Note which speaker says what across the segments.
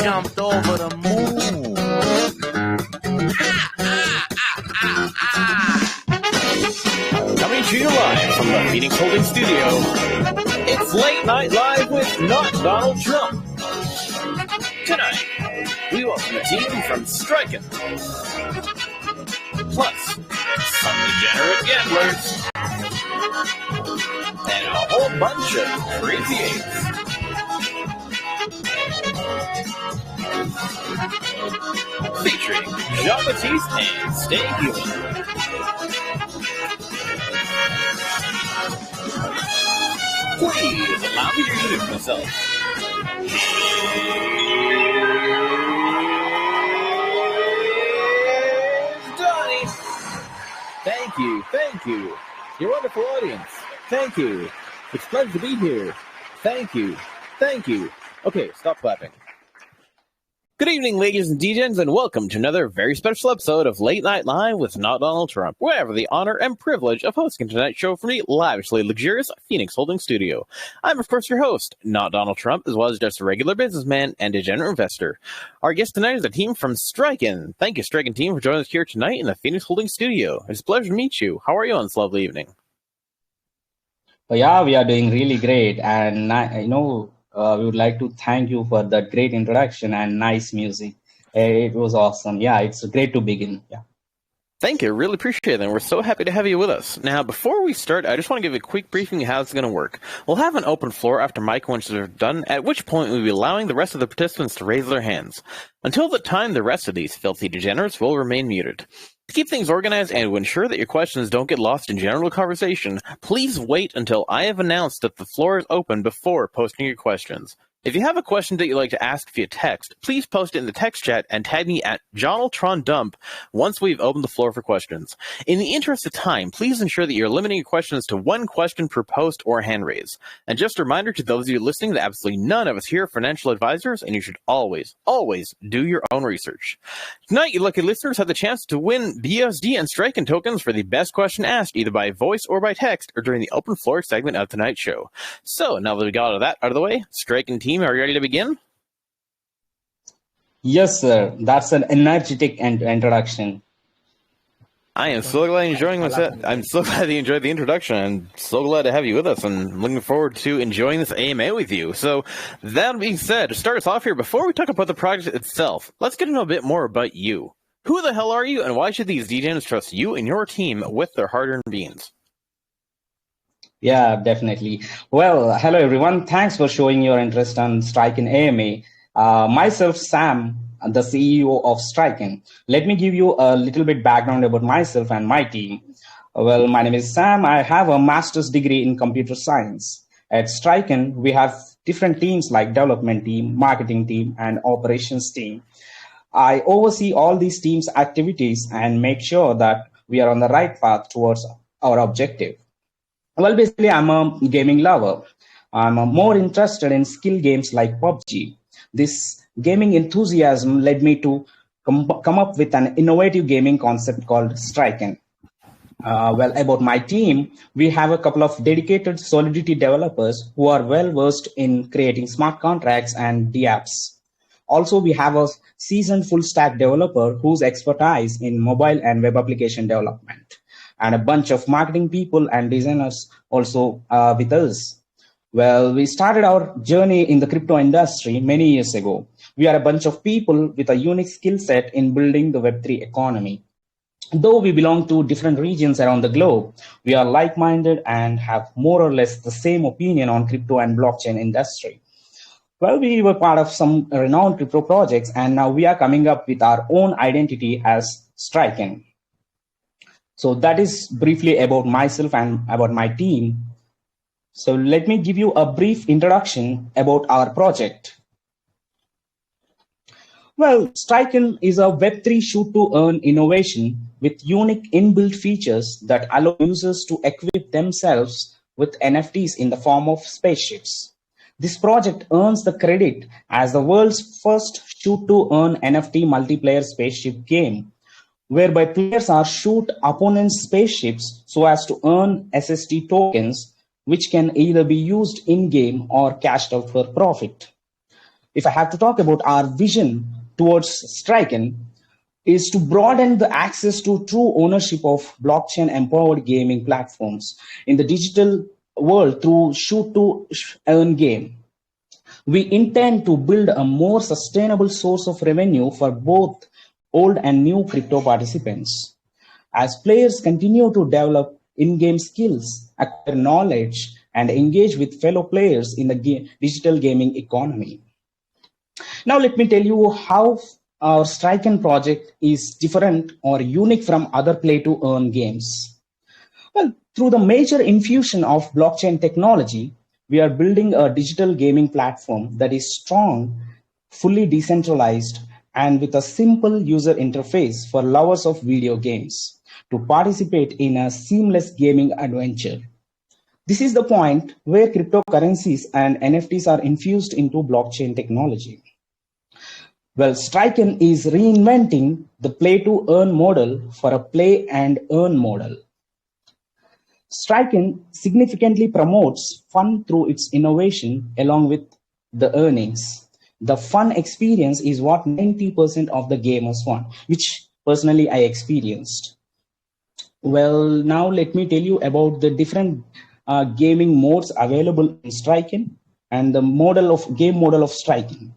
Speaker 1: jumped over the moon.
Speaker 2: Coming to you live from the Phoenix Holding Studio, it's Late Night Live with Not Donald Trump. Tonight, we welcome a team from StrikeN, plus some degenerate gamblers, and a whole bunch of crazy apes. Featuring Jean-Baptiste and Stay Human. Please allow me to introduce myself. Donnie! Thank you. Your wonderful audience. Thank you. It's a pleasure to be here. Thank you. Okay, stop clapping. Good evening, ladies and DJs, and welcome to another very special episode of Late Night Live with Not Donald Trump, where I have the honor and privilege of hosting tonight's show from the lavishly luxurious Phoenix Holding Studio. I'm, of course, your host, Not Donald Trump, as well as just a regular businessman and degenerate investor. Our guest tonight is a team from StrikeN. Thank you, StrikeN team, for joining us here tonight in the Phoenix Holding Studio. It's a pleasure to meet you. How are you on this lovely evening?
Speaker 3: Yeah, we are doing really great, and we would like to thank you for that great introduction and nice music. It was awesome. Yeah, it's great to begin. Yeah.
Speaker 2: Thank you. Really appreciate it. And we're so happy to have you with us. Now, before we start, I just want to give a quick briefing of how it's going to work. We'll have an open floor after my questions are done, at which point we'll be allowing the rest of the participants to raise their hands. Until the time, the rest of these filthy degenerates will remain muted. To keep things organized and to ensure that your questions don't get lost in general conversation, please wait until I have announced that the floor is open before posting your questions. If you have a question that you'd like to ask via text, please post it in the text chat and tag me at JonaldTronDump once we've opened the floor for questions. In the interest of time, please ensure that you're limiting your questions to one question per post or hand raise. And just a reminder to those of you listening that absolutely none of us here are financial advisors, and you should always do your own research. Tonight, you lucky listeners have the chance to win BSD and StrikeN tokens for the best question asked either by voice or by text or during the open floor segment of tonight's show. So, now that we got all of that out of the way, StrikeN team, are you ready to begin?
Speaker 3: Yes, sir. That's an energetic introduction.
Speaker 2: I am so glad you're enjoying myself. I'm so glad you enjoyed the introduction. I'm so glad to have you with us and looking forward to enjoying this AMA with you. So, that being said, to start us off here, before we talk about the project itself, let's get to know a bit more about you. Who the hell are you, and why should these DJs trust you and your team with their hard-earned beans?
Speaker 3: Yeah, definitely. Well, hello, everyone. Thanks for showing your interest on StrikeN AMA. Myself, Sam, the CEO of StrikeN. Let me give you a little bit background about myself and my team. Well, my name is Sam. I have a master's degree in computer science. At StrikeN, we have different teams like development team, marketing team, and operations team. I oversee all these teams' activities and make sure that we are on the right path towards our objective. Well, basically, I'm a gaming lover. I'm more interested in skill games like PUBG. This gaming enthusiasm led me to come up with an innovative gaming concept called StrikeN. Well, about my team, we have a couple of dedicated Solidity developers who are well versed in creating smart contracts and dApps. Also, we have a seasoned full stack developer whose expertise in mobile and web application development, and a bunch of marketing people and designers also with us. Well, we started our journey in the crypto industry many years ago. We are a bunch of people with a unique skill set in building the Web3 economy. Though we belong to different regions around the globe, we are like-minded and have more or less the same opinion on crypto and blockchain industry. Well, we were part of some renowned crypto projects, and now we are coming up with our own identity as StrikeN. So that is briefly about myself and about my team. So let me give you a brief introduction about our project. Well, StrikeN is a Web3 shoot-to-earn innovation with unique inbuilt features that allow users to equip themselves with NFTs in the form of spaceships. This project earns the credit as the world's first shoot-to-earn NFT multiplayer spaceship game, whereby players are shoot opponents' spaceships so as to earn SST tokens, which can either be used in-game or cashed out for profit. if I have to talk about our vision towards StrikeN, is to broaden the access to true ownership of blockchain empowered gaming platforms in the digital world through shoot to earn game. We intend to build a more sustainable source of revenue for both old and new crypto participants. As players continue to develop in-game skills, acquire knowledge, and engage with fellow players in the digital gaming economy. Now let me tell you how our StrikeN project is different or unique from other play-to-earn games. Well, through the major infusion of blockchain technology, we are building a digital gaming platform that is strong, fully decentralized, and with a simple user interface for lovers of video games to participate in a seamless gaming adventure. This is the point where cryptocurrencies and NFTs are infused into blockchain technology. Well, StrikeN is reinventing the play-to-earn model for a play-and-earn model. StrikeN significantly promotes fun through its innovation along with the earnings. The fun experience is what 90% of the gamers want, which personally I experienced. Well, now let me tell you about the different gaming modes available in StrikeN and the game model of StrikeN.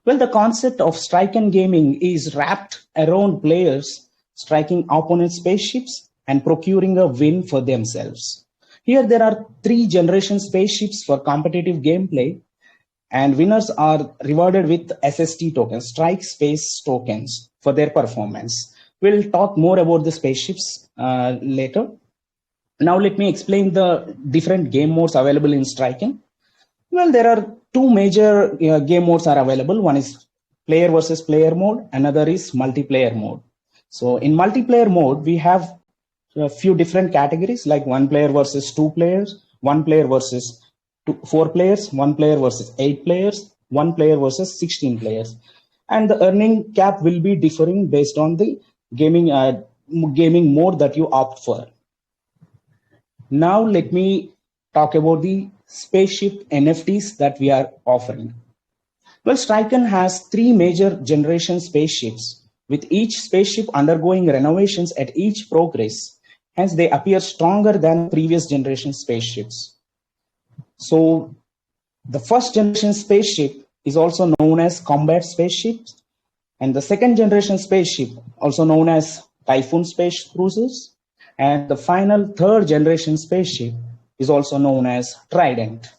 Speaker 3: Well, the concept of StrikeN gaming is wrapped around players striking opponent spaceships and procuring a win for themselves. Here there are 3 generation spaceships for competitive gameplay, and winners are rewarded with SST tokens, Strike Space tokens, for their performance. We'll talk more about the spaceships later. Now let me explain the different game modes available in StrikeN. Well, there are 2 major game modes are available. One is player versus player mode, another is multiplayer mode. So in multiplayer mode, we have a few different categories like 1 player versus 2 players, 1 player versus 4 players, 1 player versus 8 players, 1 player versus 16 players. And the earning cap will be differing based on the gaming mode that you opt for. Now let me talk about the spaceship NFTs that we are offering. Well, StrikeN has 3 major generation spaceships, with each spaceship undergoing renovations at each progress. Hence, they appear stronger than previous generation spaceships. So, the first generation spaceship is also known as combat spaceships, and the second generation spaceship, also known as Typhoon space cruisers, and the final 3rd generation spaceship is also known as Trident.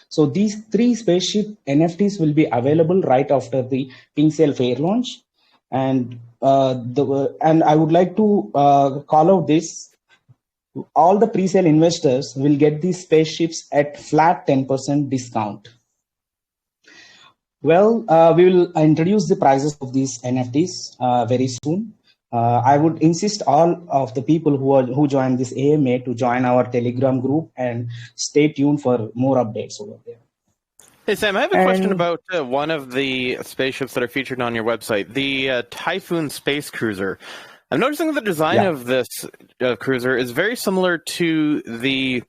Speaker 3: So these 3 spaceship NFTs will be available right after the Pink Sale Fair launch. And I would like to call out this. All the pre-sale investors will get these spaceships at flat 10% discount. Well, we will introduce the prices of these NFTs very soon. I would insist all of the people who join this AMA to join our Telegram group and stay tuned for more updates over there.
Speaker 2: Hey, Sam, I have a question about one of the spaceships that are featured on your website, the Typhoon Space Cruiser. I'm noticing the design of this cruiser is very similar to the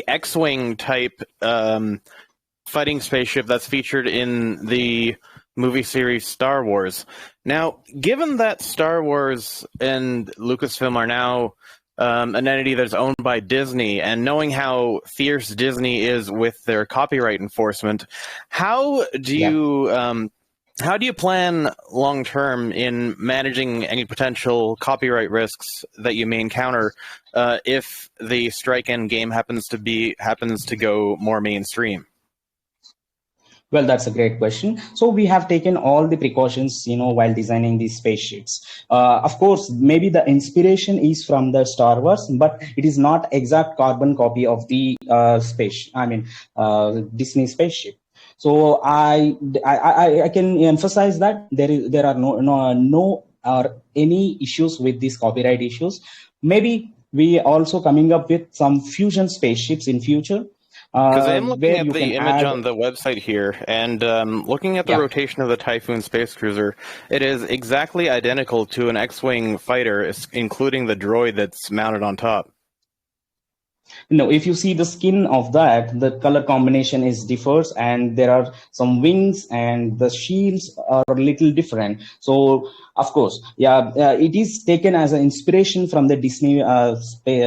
Speaker 2: X-Wing type fighting spaceship that's featured in the movie series Star Wars. Now, given that Star Wars and Lucasfilm are now an entity that's owned by Disney, and knowing how fierce Disney is with their copyright enforcement, how do you plan long term in managing any potential copyright risks that you may encounter if the StrikeN game happens to go more mainstream?
Speaker 3: Well, that's a great question. So we have taken all the precautions, while designing these spaceships. Of course, maybe the inspiration is from the Star Wars, but it is not exact carbon copy of the Disney spaceship. So I can emphasize that there are no or any issues with these copyright issues. Maybe we also coming up with some fusion spaceships in future.
Speaker 2: Because I'm looking at the image on the website here, and looking at the rotation of the Typhoon space cruiser, it is exactly identical to an X-Wing fighter, including the droid that's mounted on top.
Speaker 3: if you see the skin of that, the color combination is differs, and there are some wings and the shields are a little different. So of course, yeah, it is taken as an inspiration from the Disney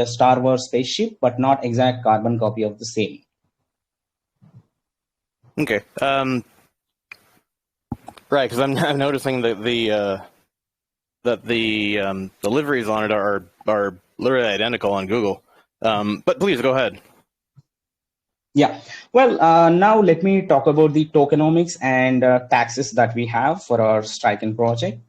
Speaker 3: Star Wars spaceship, but not exact carbon copy of the same.
Speaker 2: Okay. Right, because I'm noticing that the liveries on it are literally identical on Google. But please go ahead.
Speaker 3: Yeah. Well, now let me talk about the tokenomics and taxes that we have for our StrikeN project.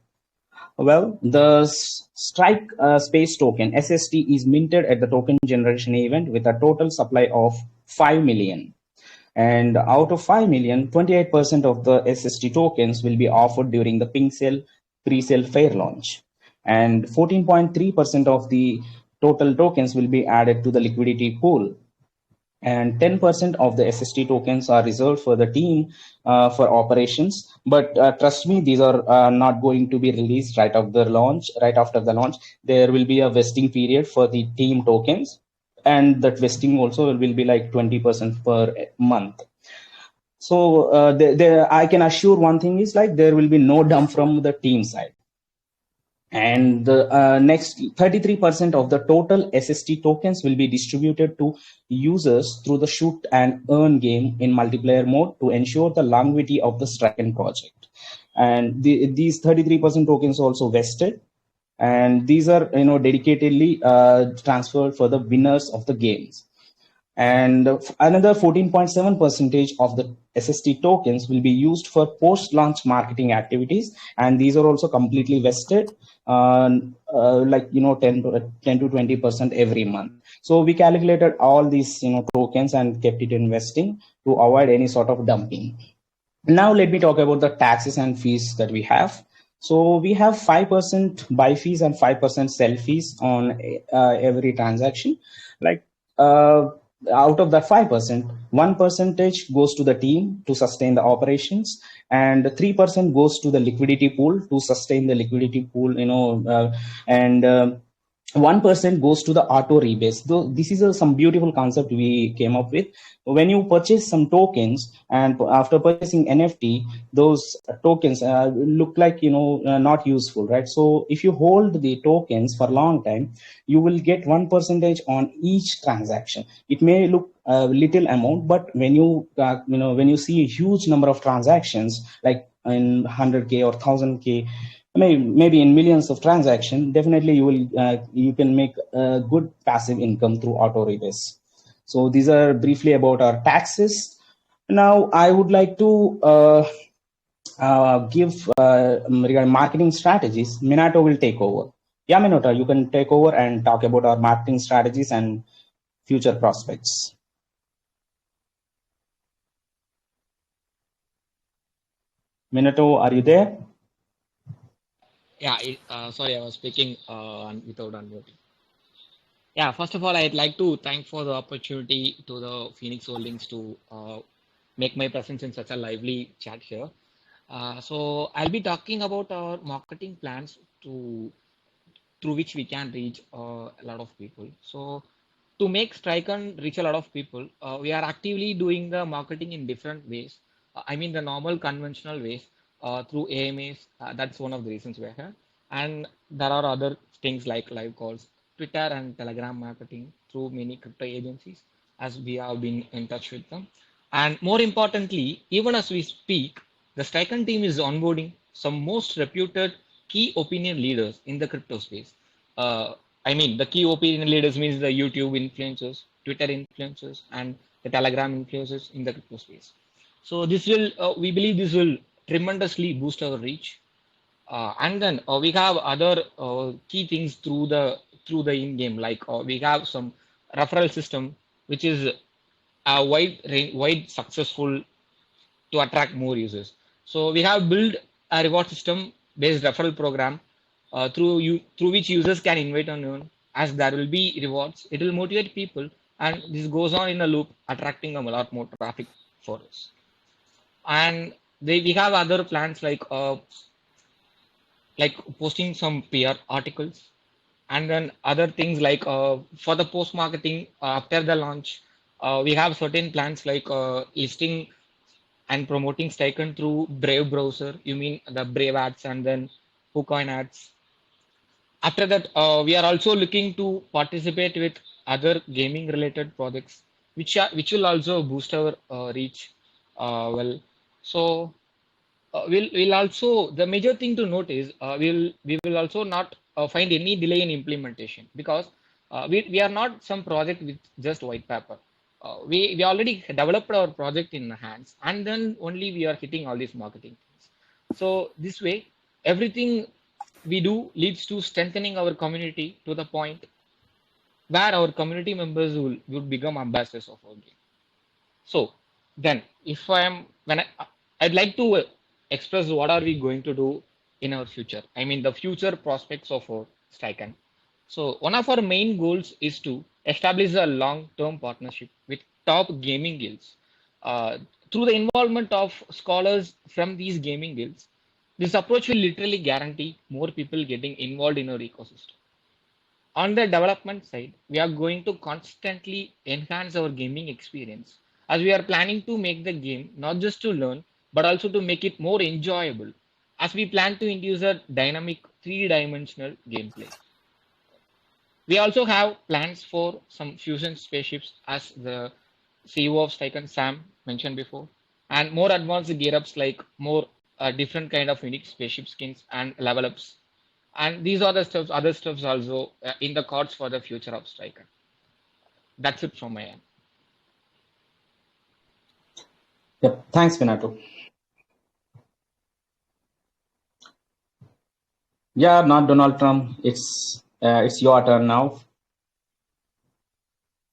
Speaker 3: Well, the Strike Space Token (SST) is minted at the token generation event with a total supply of 5 million. And out of 5 million, 28% of the SST tokens will be offered during the Pink Cell pre-sale fair launch. And 14.3% of the total tokens will be added to the liquidity pool, and 10% of the SST tokens are reserved for the team for operations. But trust me, these are not going to be released right after the launch. Right after the launch, there will be a vesting period for the team tokens, and that vesting also will be like 20% per month. So I can assure one thing is like there will be no dump from the team side. And the next 33% of the total SST tokens will be distributed to users through the shoot and earn game in multiplayer mode to ensure the longevity of the StrikeN project. And these 33% tokens also vested, and these are dedicatedly transferred for the winners of the games. And another 14.7 percentage of the SST tokens will be used for post-launch marketing activities, and these are also completely vested, like 10 to 20% every month. So we calculated all these tokens and kept it investing to avoid any sort of dumping. Now let me talk about the taxes and fees that we have. So we have 5% buy fees and 5% sell fees on every transaction. Like out of that 5%, 1% goes to the team to sustain the operations, and 3% goes to the liquidity pool to sustain the liquidity pool. And 1% goes to the auto rebates. Though this is some beautiful concept we came up with. When you purchase some tokens, and after purchasing NFT, those tokens look like not useful, right? So if you hold the tokens for a long time, you will get 1% on each transaction. It may look a little amount, but when when you see a huge number of transactions, like in 100K or 1000K, maybe in millions of transactions, definitely you can make a good passive income through auto rebates. So these are briefly about our taxes. Now I would like to give regarding marketing strategies. Minato will take over. Yeah, Minato, you can take over and talk about our marketing strategies and future prospects. Minato, are you there?
Speaker 4: Yeah, sorry, I was speaking without unmuting. Yeah, first of all, I'd like to thank for the opportunity to the Phoenix Holdings to make my presence in such a lively chat here. So I'll be talking about our marketing plans to through which we can reach a lot of people. So to make StrikeN reach a lot of people, we are actively doing the marketing in different ways. I mean the normal conventional ways through AMAs. That's one of the reasons we're here. And there are other things like live calls, Twitter and Telegram marketing through many crypto agencies, as we have been in touch with them. And more importantly, even as we speak, the StrikeN team is onboarding some most reputed key opinion leaders in the crypto space. I mean, the key opinion leaders means the YouTube influencers, Twitter influencers, and the Telegram influencers in the crypto space. So this will, we believe, this will tremendously boost our reach. And then we have other key things through the in game, like we have some referral system, which is a wide successful to attract more users. So we have built a reward system based referral program through which users can invite and earn. As there will be rewards, it will motivate people, and this goes on in a loop, attracting a lot more traffic for us. And we have other plans like posting some PR articles, And then other things like for the post marketing after the launch, we have certain plans like listing and promoting StrikeN through Brave browser. You mean the Brave ads and then KuCoin ads. After that, we are also looking to participate with other gaming related projects, which will also boost our reach. Well, so we'll also the major thing to note is we will also not find any delay in implementation because we are not some project with just white paper. We already developed our project in hands and then only we are hitting all these marketing things. So this way, everything we do leads to strengthening our community to the point where our community members will become ambassadors of our game. So then, if I am when I'd like to express what are we going to do in our future. I mean the future prospects of our StrikeN. So one of our main goals is to establish a long-term partnership with top gaming guilds. Uh, Through the involvement of scholars from these gaming guilds, this approach will literally guarantee more people getting involved in our ecosystem. On the development side, we are going to constantly enhance our gaming experience as we are planning to make the game not just to learn but also to make it more enjoyable as we plan to introduce a dynamic three-dimensional gameplay. We also have plans for some fusion spaceships as the CEO of StrikeN Sam mentioned before, and more advanced gear ups like more different kind of unique spaceship skins and level ups. And these are the stuffs, other stuffs also in the cards for the future of StrikeN. That's it from my end.
Speaker 3: Yep. Thanks, Minato. Yeah, not Donald Trump. It's your turn now.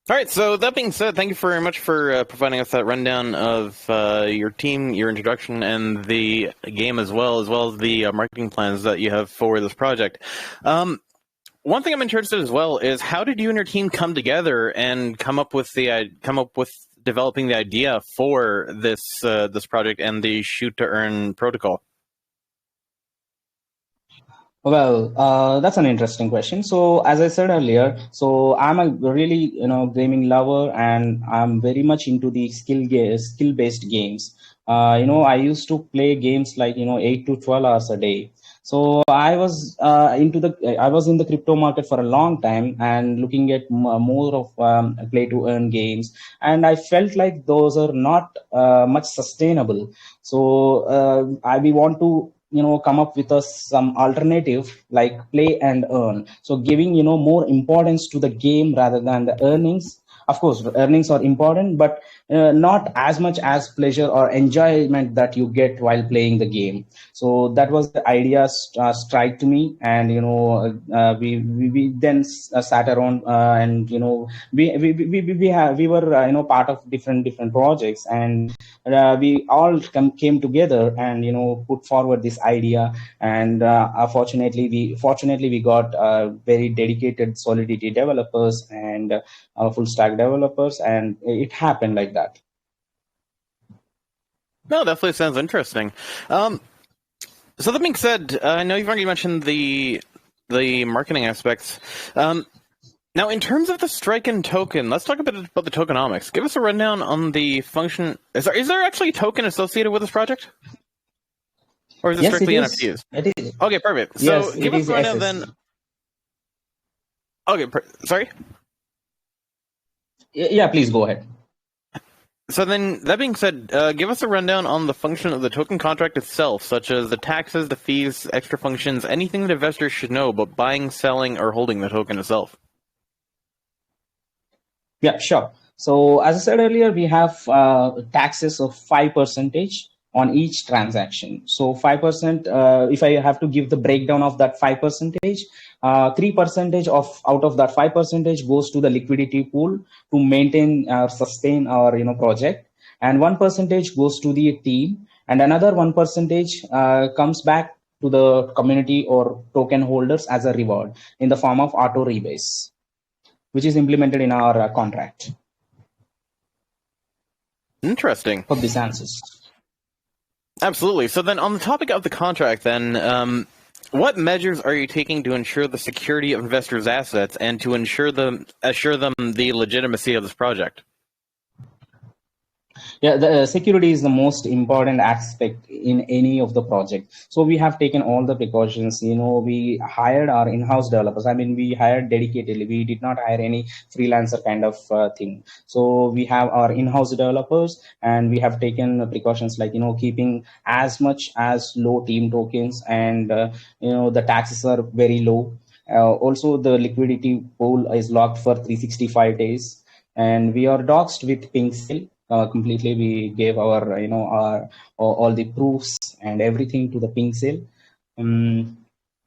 Speaker 2: All right, so that being said, thank you very much for providing us that rundown of your team, your introduction, and the game as well as the marketing plans that you have for this project. One thing I'm interested as well is how did you and your team come together and come up with developing the idea for this project and the shoot to earn protocol?
Speaker 3: Well, that's an interesting question. So, as I said earlier, so I'm a really gaming lover, and I'm very much into the skill based games. I used to play games like 8 to 12 hours a day. So I was in the crypto market for a long time and looking at more of play to earn games, and I felt like those are not much sustainable. So we want to come up with some alternative like play and earn, so giving more importance to the game rather than the earnings. Of course earnings are important, but not as much as pleasure or enjoyment that you get while playing the game. So that was the idea strike to me, and we then sat around and we were part of different projects, and we all came together and put forward this idea. And fortunately we got very dedicated Solidity developers and full stack developers, and it happened like that.
Speaker 2: No, definitely sounds interesting. So that being said, I know you've already mentioned the marketing aspects. Now, in terms of the StrikeN token, let's talk a bit about the tokenomics. Give us a rundown on the function. Is there actually a token associated with this project? Or is it strictly NFTs?
Speaker 3: It is.
Speaker 2: Okay, perfect. So
Speaker 3: Yes,
Speaker 2: give us a rundown then. Okay, sorry?
Speaker 3: Yeah, please go ahead.
Speaker 2: So then, that being said, give us a rundown on the function of the token contract itself, such as the taxes, the fees, extra functions, anything that investors should know about buying, selling, or holding the token itself.
Speaker 3: Yeah, sure. So as I said earlier, we have taxes of 5% on each transaction. So 5%, if I have to give the breakdown of that 5%, 3% of out of that 5% goes to the liquidity pool to maintain or sustain our project, and 1% goes to the team, and another 1% comes back to the community or token holders as a reward in the form of auto rebase, which is implemented in our contract.
Speaker 2: Interesting.
Speaker 3: Hope this answers.
Speaker 2: Absolutely. So then on the topic of the contract then, What measures are you taking to ensure the security of investors' assets and to assure them the legitimacy of this project?
Speaker 3: Yeah, the security is the most important aspect in any of the project. So we have taken all the precautions. We hired our in-house developers. I mean, we hired dedicatedly. We did not hire any freelancer kind of thing. So we have our in-house developers, and we have taken precautions like keeping as much as low team tokens, and the taxes are very low. Also, the liquidity pool is locked for 365 days, and we are doxed with pink sale completely. We gave our our all the proofs and everything to the pink sale.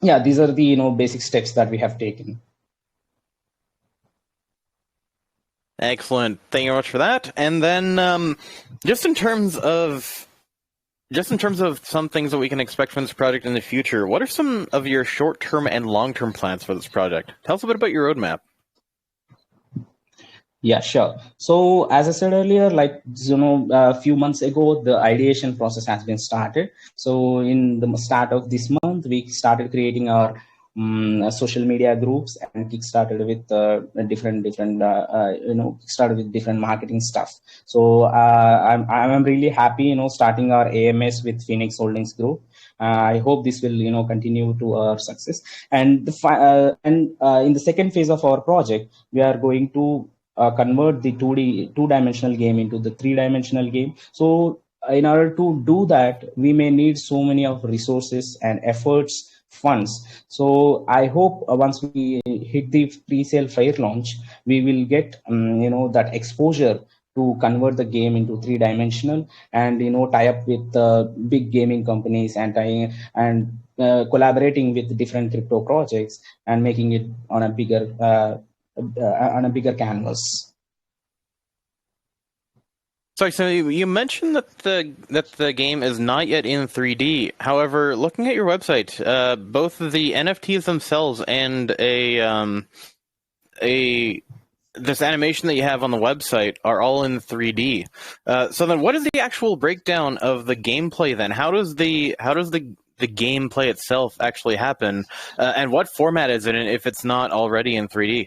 Speaker 3: Yeah, these are the basic steps that we have taken.
Speaker 2: Excellent. Thank you very much for that. And then, just in terms of some things that we can expect from this project in the future, what are some of your short-term and long-term plans for this project? Tell us a bit about your roadmap.
Speaker 3: Yeah, sure. So as I said earlier, like, a few months ago, the ideation process has been started. So in the start of this month, we started creating our social media groups and kickstarted with different started with different marketing stuff. So I'm really happy, starting our AMS with Phoenix Holdings Group. I hope this will continue to our success. And in the second phase of our project, we are going to convert the two-dimensional game into the three-dimensional game. So in order to do that, we may need so many of resources and efforts, funds. So I hope once we hit the pre-sale fair launch, we will get that exposure to convert the game into three-dimensional, and tie up with big gaming companies, and collaborating with different crypto projects and making it on a bigger canvas.
Speaker 2: Sorry, so you mentioned that the game is not yet in 3D. However, looking at your website, both the NFTs themselves and this animation that you have on the website are all in 3D. So then, what is the actual breakdown of the gameplay then? How does the gameplay itself actually happen, and what format is it in if it's not already in 3D?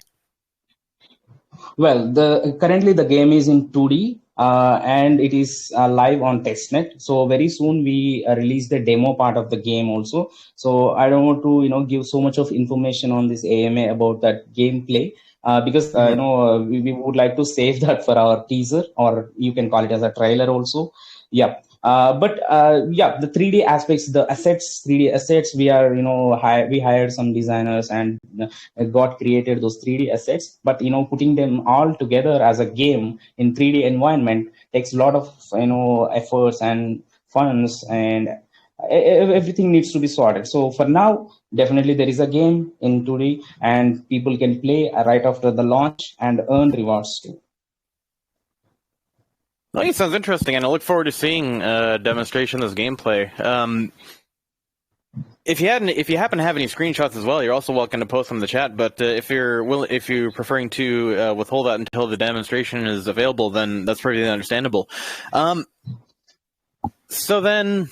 Speaker 3: Well, currently the game is in 2D, and it is live on testnet. So very soon we release the demo part of the game also. So I don't want to give so much of information on this AMA about that gameplay. Because we would like to save that for our teaser, or you can call it as a trailer also. Yeah. But yeah, the 3D aspects, the assets, 3D assets, we are we hired some designers and got created those 3D assets. But putting them all together as a game in 3D environment takes a lot of efforts and funds, and everything needs to be sorted. So for now, definitely there is a game in 2D, and people can play right after the launch and earn rewards too.
Speaker 2: Well, it sounds interesting, and I look forward to seeing a demonstration of this gameplay. If you happen to have any screenshots as well, you're also welcome to post them in the chat. But if you're preferring to withhold that until the demonstration is available, then that's pretty understandable. So then,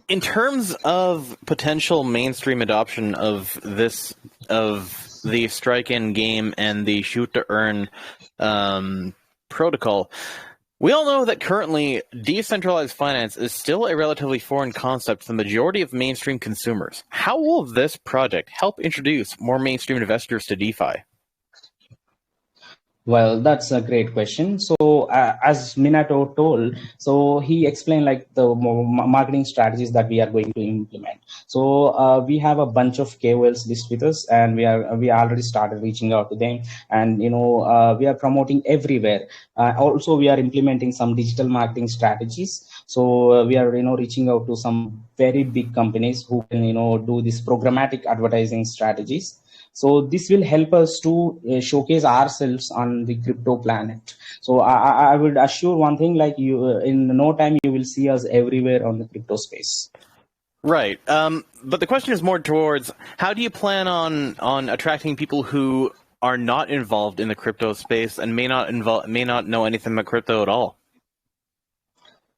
Speaker 2: in terms of potential mainstream adoption of the StrikeN game and the shoot to earn protocol, we all know that currently decentralized finance is still a relatively foreign concept to the majority of mainstream consumers. How will this project help introduce more mainstream investors to DeFi?
Speaker 3: Well, that's a great question. So, as Minato told, so he explained like the marketing strategies that we are going to implement. So, we have a bunch of KOLs list with us, and we already started reaching out to them, and we are promoting everywhere. Also, we are implementing some digital marketing strategies. So, we are reaching out to some very big companies who can do this programmatic advertising strategies. So this will help us to showcase ourselves on the crypto planet. So I would assure one thing, like in no time you will see us everywhere on the crypto space.
Speaker 2: Right. But the question is more towards how do you plan on attracting people who are not involved in the crypto space and may not know anything about crypto at all?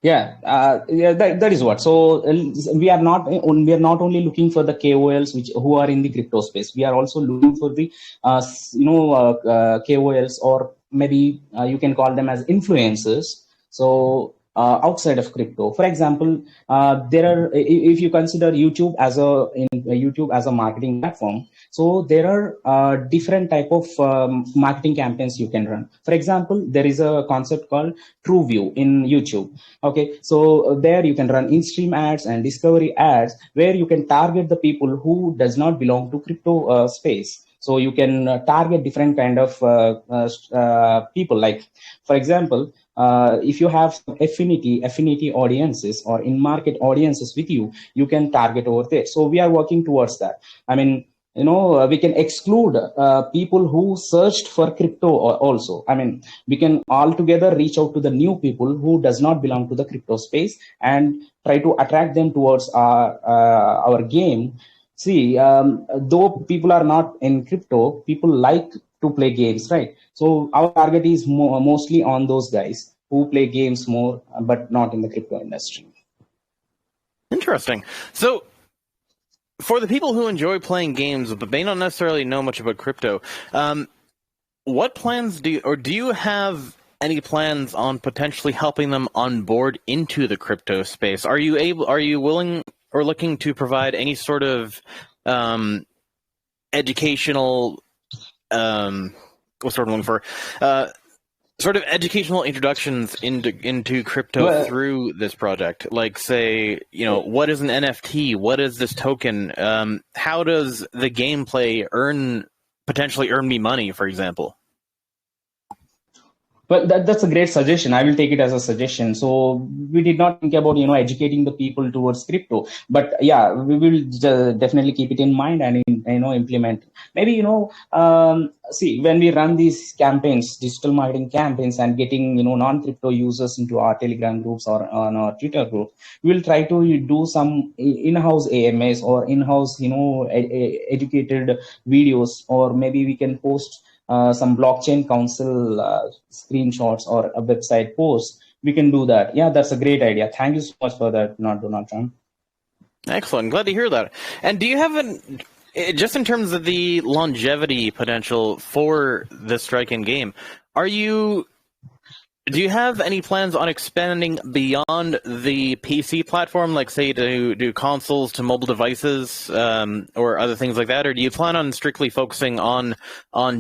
Speaker 3: Yeah, that is what. So we are not only looking for the KOLs which who are in the crypto space. We are also looking for the KOLs, or maybe you can call them as influencers. So outside of crypto, for example, there are if you consider YouTube as a marketing platform, so there are different type of marketing campaigns you can run. For example, there is a concept called True View in YouTube. Okay, so there you can run in-stream ads and discovery ads where you can target the people who does not belong to crypto space. So you can target different kind of people. Like, for example, if you have some affinity audiences or in market audiences with you, you can target over there. So we are working towards that. I mean, we can exclude people who searched for crypto also. I mean, we can altogether reach out to the new people who does not belong to the crypto space and try to attract them towards our game. See, though people are not in crypto, people like to play games, right? So our target is mostly on those guys who play games more, but not in the crypto industry.
Speaker 2: Interesting. So, for the people who enjoy playing games but may not necessarily know much about crypto, what plans do you have any plans on potentially helping them onboard into the crypto space? Are you willing or looking to provide any sort of educational what's the word I'm looking for? Sort of educational introductions into crypto through this project, like, say, what is an NFT? What is this token? How does the gameplay potentially earn me money, for example?
Speaker 3: Well, that's a great suggestion. I will take it as a suggestion. So we did not think about educating the people towards crypto, but yeah, we will definitely keep it in mind and implement. Maybe see, when we run these campaigns, digital marketing campaigns, and getting non-crypto users into our Telegram groups or on our Twitter group, we will try to do some in-house AMAs or in-house educated videos, or maybe we can post some blockchain council screenshots or a website post. We can do that. Yeah, that's a great idea. Thank you so much for that, Donald Trump.
Speaker 2: Excellent. Glad to hear that. And do you have just in terms of the longevity potential for the StrikeN game, do you have any plans on expanding beyond the PC platform, like, say, to do consoles, to mobile devices, or other things like that? Or do you plan on strictly focusing on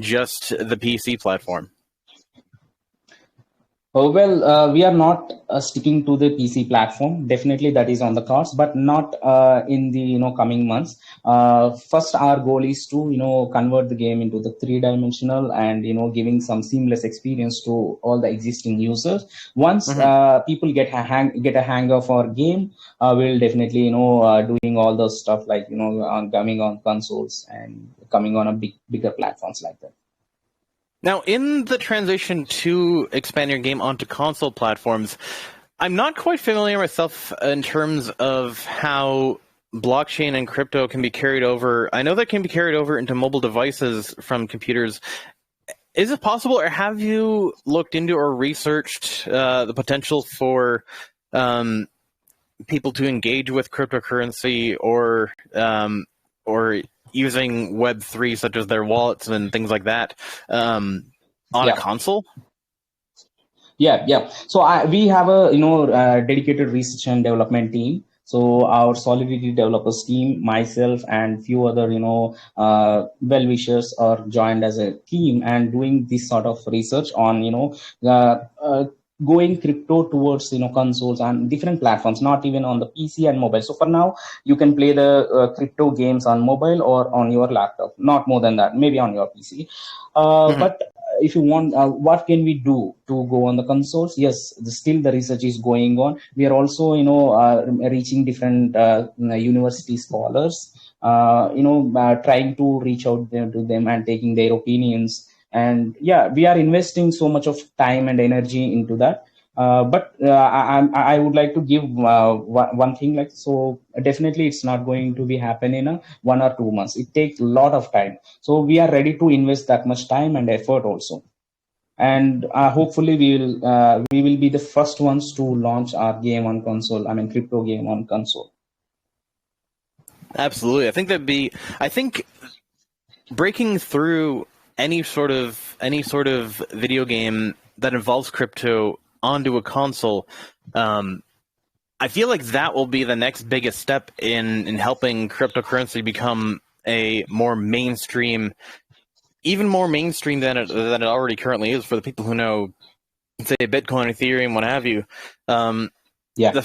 Speaker 2: just the PC platform?
Speaker 3: Well, we are not sticking to the PC platform. Definitely, that is on the cards, but not in the coming months. First, our goal is to convert the game into the 3-dimensional and giving some seamless experience to all the existing users. Once people get a hang of our game, we'll definitely doing all those stuff, like coming on consoles and coming on a bigger platforms like that.
Speaker 2: Now, in the transition to expand your game onto console platforms, I'm not quite familiar myself in terms of how blockchain and crypto can be carried over. I know that can be carried over into mobile devices from computers. Is it possible, or have you looked into or researched the potential for people to engage with cryptocurrency or using Web3, such as their wallets and things like that, on a console?
Speaker 3: Yeah. So we have a dedicated research and development team. So our Solidity developers team, myself, and few other well-wishers are joined as a team and doing this sort of research on going crypto towards consoles and different platforms, not even on the PC and mobile. So for now, you can play the crypto games on mobile or on your laptop, not more than that, maybe on your PC. But if you want, what can we do to go on the consoles? Yes, still the research is going on. We are also reaching different university scholars, trying to reach out to them and taking their opinions. And yeah, we are investing so much of time and energy into that. But I would like to give one thing, like, so definitely it's not going to be happen in a 1 or 2 months. It takes a lot of time. So we are ready to invest that much time and effort also. and hopefully we will be the first ones to launch our game on console. I mean, crypto game on console.
Speaker 2: Absolutely. I think breaking through any sort of video game that involves crypto onto a console, I feel like that will be the next biggest step in helping cryptocurrency become a more mainstream, even more mainstream than it already currently is for the people who know, say, Bitcoin, Ethereum, what have you.
Speaker 3: Yeah.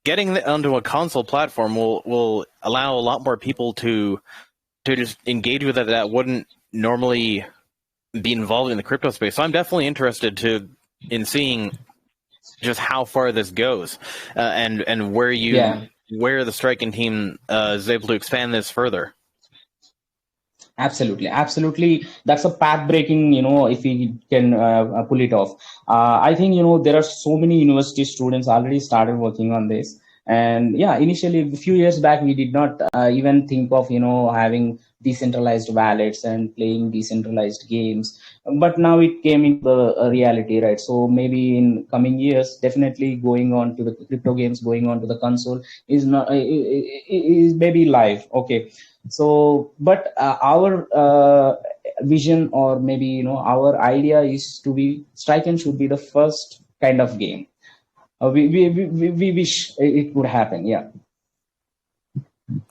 Speaker 2: Getting onto a console platform will allow a lot more people to just engage with it that wouldn't normally be involved in the crypto space. So I'm definitely interested in seeing just how far this goes, and where the StrikeN team is able to expand this further.
Speaker 3: Absolutely. That's a path breaking, if we can pull it off. I think, there are so many university students already started working on this. And yeah, initially, a few years back, we did not even think of, having decentralized wallets and playing decentralized games. But now it came into the reality, right? So maybe in coming years, definitely going on to the crypto games, going on to the console is not, is maybe live. Okay. So but our vision, or maybe our idea is to be StrikeN should be the first kind of game. We wish it would happen. Yeah.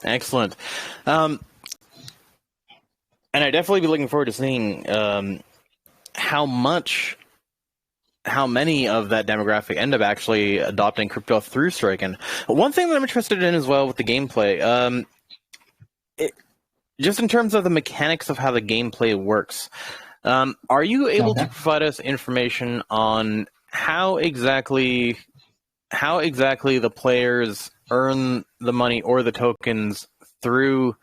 Speaker 2: Excellent. And I definitely be looking forward to seeing how many of that demographic end up actually adopting crypto through StrikeN. One thing that I'm interested in as well with the gameplay, just in terms of the mechanics of how the gameplay works, are you able to provide us information on how exactly the players earn the money or the tokens through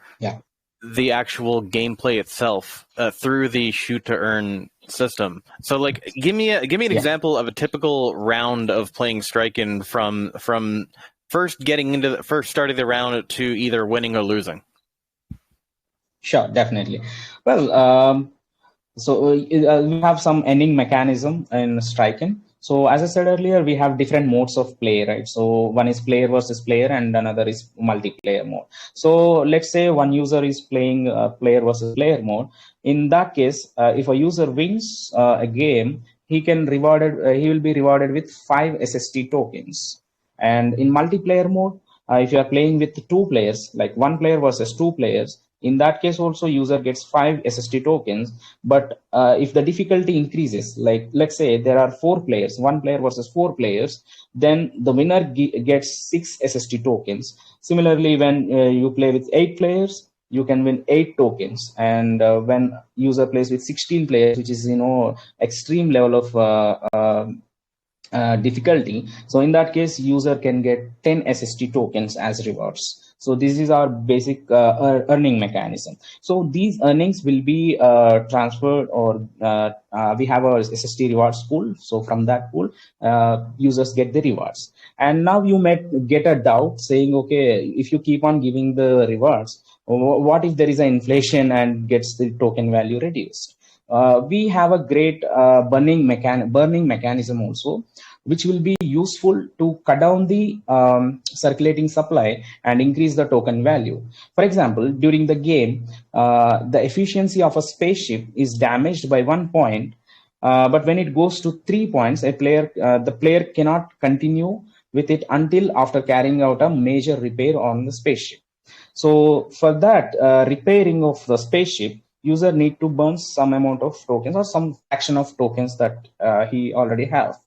Speaker 2: the actual gameplay itself, through the shoot to earn system? So, like, give me an example of a typical round of playing StrikeN from first starting the round to either winning or losing.
Speaker 3: Sure, definitely. Well, so we have some ending mechanism in StrikeN. So as I said earlier, we have different modes of play, right? So one is player versus player, and another is multiplayer mode. So let's say one user is playing player versus player mode. In that case, if a user wins a game, he will be rewarded with 5 SST tokens. And in multiplayer mode, if you are playing with two players, like one player versus two players, in that case also user gets 5 SST tokens. But if the difficulty increases, like let's say there are 4 players, one player versus 4 players, then the winner gets 6 SST tokens. Similarly, when you play with 8 players, you can win 8 tokens. And when user plays with 16 players, which is extreme level of difficulty, so in that case user can get 10 SST tokens as rewards. So this is our basic earning mechanism. So these earnings will be transferred, or we have a SST rewards pool. So from that pool, users get the rewards. And now you might get a doubt saying, okay, if you keep on giving the rewards, what if there is an inflation and gets the token value reduced? We have a great burning mechanism also, which will be useful to cut down the circulating supply and increase the token value. For example, during the game, the efficiency of a spaceship is damaged by 1 point, but when it goes to 3 points, the player cannot continue with it until after carrying out a major repair on the spaceship. So for that repairing of the spaceship, user need to burn some amount of tokens, or some fraction of tokens that he already have.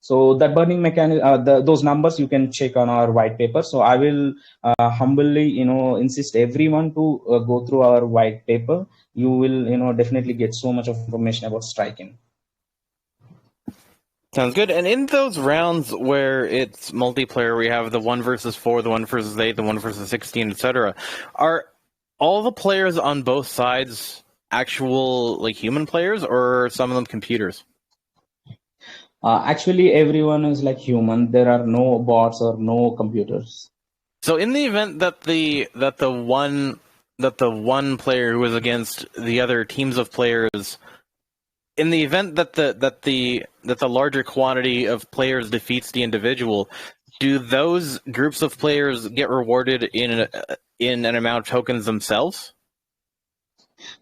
Speaker 3: So that burning mechanism, those numbers you can check on our white paper. So I will humbly, insist everyone to go through our white paper. You will, definitely get so much of information about StrikeN.
Speaker 2: Sounds good. And in those rounds where it's multiplayer, we have the 1 versus 4, the 1 versus 8, the 1 versus 16, etc. Are all the players on both sides actual, like, human players, or are some of them computers?
Speaker 3: Actually, everyone is like human. There are no bots or no computers.
Speaker 2: So in the event that the one player who is against the other teams of players in the event that the larger quantity of players defeats the individual, do those groups of players get rewarded in an amount of tokens themselves?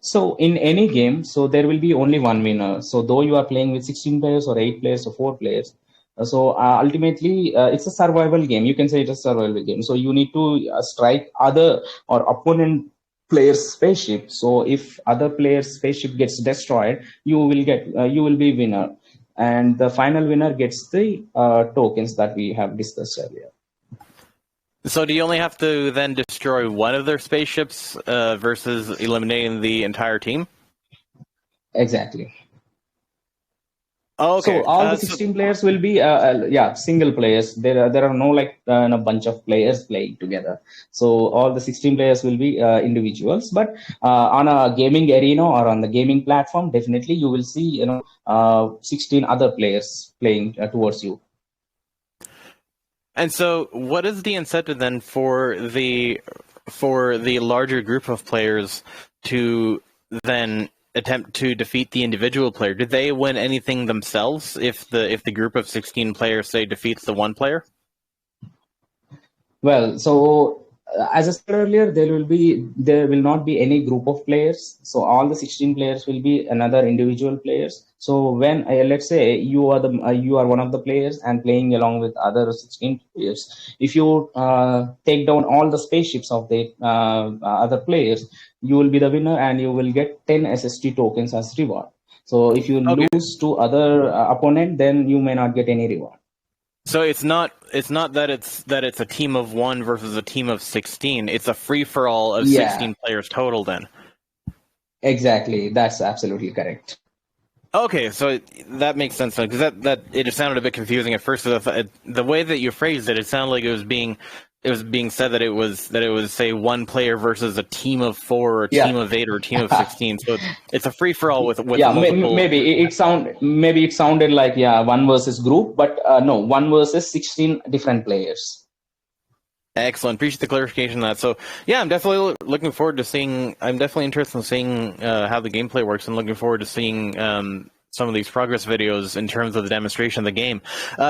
Speaker 3: So in any game, so there will be only one winner. So though you are playing with 16 players or 8 players or 4 players, ultimately it's a survival game. You can say it's a survival game. So you need to strike other or opponent player's spaceship. So if other player's spaceship gets destroyed, you will be winner, and the final winner gets the tokens that we have discussed earlier.
Speaker 2: So do you only have to then destroy one of their spaceships versus eliminating the entire team?
Speaker 3: Exactly.
Speaker 2: Oh, okay.
Speaker 3: So all the 16 players will be single players. There are no a bunch of players playing together. So all the 16 players will be individuals. But on a gaming arena or on the gaming platform, definitely you will see 16 other players playing towards you.
Speaker 2: And so, what is the incentive then for the larger group of players to then attempt to defeat the individual player? Do they win anything themselves if the group of 16 players say defeats the one player?
Speaker 3: Well, so as I said earlier, there will not be any group of players. So all the 16 players will be another individual players. So when let's say you are one of the players and playing along with other 16 players, if you take down all the spaceships of the other players, you will be the winner and you will get 10 SST tokens as reward. So if you lose to other opponent, then you may not get any reward.
Speaker 2: So it's not that it's a team of 1 versus a team of 16. It's a free for all of 16 players total then.
Speaker 3: Exactly, that's absolutely correct.
Speaker 2: Okay, so that makes sense because that it just sounded a bit confusing at first. The way that you phrased it, it sounded like it was being said that it was say one player versus a team of 4 or a team of 8 or a team of 16. So it's a free for all with multiple.
Speaker 3: Maybe it sounded like one versus group, but no, 1 versus 16 different players.
Speaker 2: Excellent. Appreciate the clarification on that. So yeah, I'm definitely looking forward to seeing. I'm definitely interested in seeing how the gameplay works, and looking forward to seeing some of these progress videos in terms of the demonstration of the game.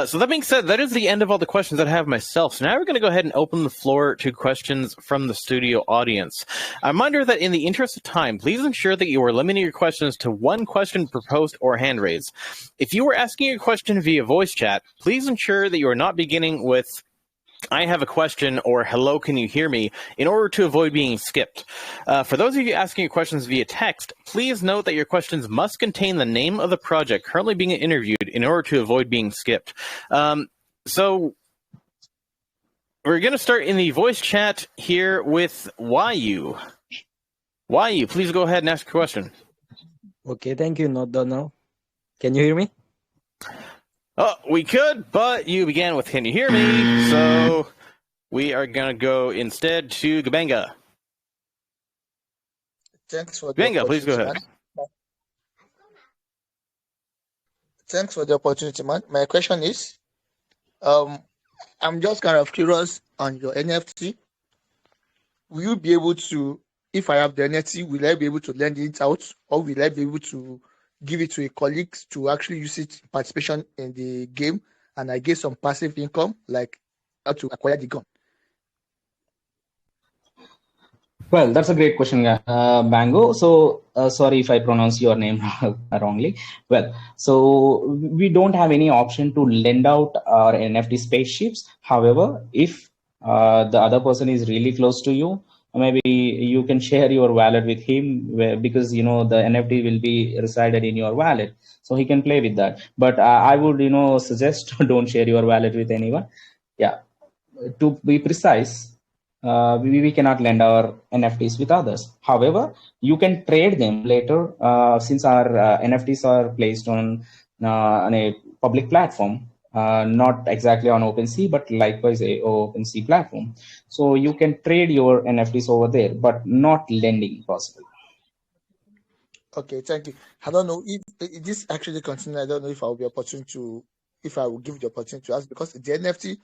Speaker 2: So that being said, that is the end of all the questions that I have myself. So now we're going to go ahead and open the floor to questions from the studio audience. A reminder that in the interest of time, please ensure that you are limiting your questions to 1 question per post or hand raise. If you are asking a question via voice chat, please ensure that you are not beginning with "I have a question" or "Hello, can you hear me?" in order to avoid being skipped. For those of you asking your questions via text, please note that your questions must contain the name of the project currently being interviewed in order to avoid being skipped. So we're going to start in the voice chat here with YU. YU, please go ahead and ask your question.
Speaker 5: Okay, thank you. Not done now. Can you hear me?
Speaker 2: Oh, we could, but you began with "Can you hear me?" So we are going to go instead to Gabanga.
Speaker 6: Thanks for the
Speaker 2: Gabanga, please go ahead.
Speaker 6: man. Thanks for the opportunity, man. My question is, I'm just kind of curious on your NFT. Will you be able to, if I have the NFT, will I be able to lend it out, or will I be able to give it to a colleague to actually use it participation in the game, and I get some passive income, like how to acquire the gun?
Speaker 3: Well, that's a great question, Bango. So sorry if I pronounce your name wrongly. Well, so we don't have any option to lend out our NFT spaceships. However, if the other person is really close to you, maybe you can share your wallet with him, because the NFT will be resided in your wallet, so he can play with that. But I would suggest don't share your wallet with anyone. To be precise, we cannot lend our NFTs with others. However, you can trade them later, since our NFTs are placed on a public platform. Not exactly on OpenSea, but likewise a OpenSea platform. So you can trade your NFTs over there, but not lending possible.
Speaker 6: Okay, thank you. I don't know if this actually continues. I don't know if I will be opportune to, if I will give the opportunity to ask, because the NFT,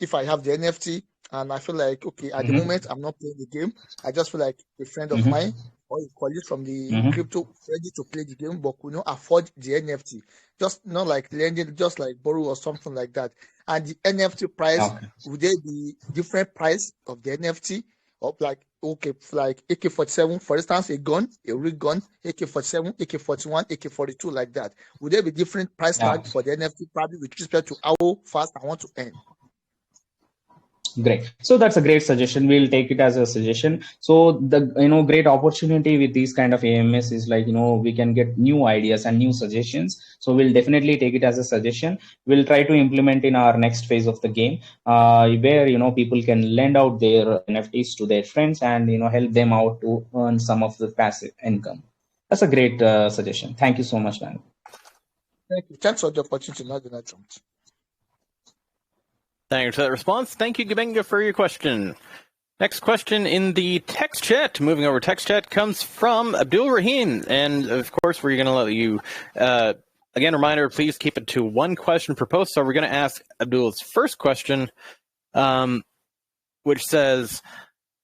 Speaker 6: if I have the NFT and I feel like, okay, at the moment I'm not playing the game, I just feel like a friend of mine or a colleague from the
Speaker 3: Mm-hmm.
Speaker 6: crypto ready to play the game but could not afford the NFT. Just not like lending, just like borrow or something like that. And the NFT price,
Speaker 3: Okay.
Speaker 6: would there be different price of the NFT? Of like, okay, like AK-47, for instance, a gun, a real gun, AK-47, AK-41, AK-42, like that. Would there be different price
Speaker 3: Yeah.
Speaker 6: tag for the NFT, probably with respect to how fast I want to earn?
Speaker 3: Great. So that's a great suggestion. We'll take it as a suggestion. So the great opportunity with these kind of AMS is like we can get new ideas and new suggestions. So we'll definitely take it as a suggestion. We'll try to implement in our next phase of the game, where people can lend out their NFTs to their friends and help them out to earn some of the passive income. That's a great suggestion. Thank you so much, man.
Speaker 6: Thank you. Thanks for the opportunity, not Donald Trump.
Speaker 2: Thank you for that response. Thank you, Gabenga, for your question. Next question in the text chat, moving over text chat, comes from Abdul Rahim. And of course, we're going to let you, again, reminder, please keep it to one question per post. So we're going to ask Abdul's first question, which says,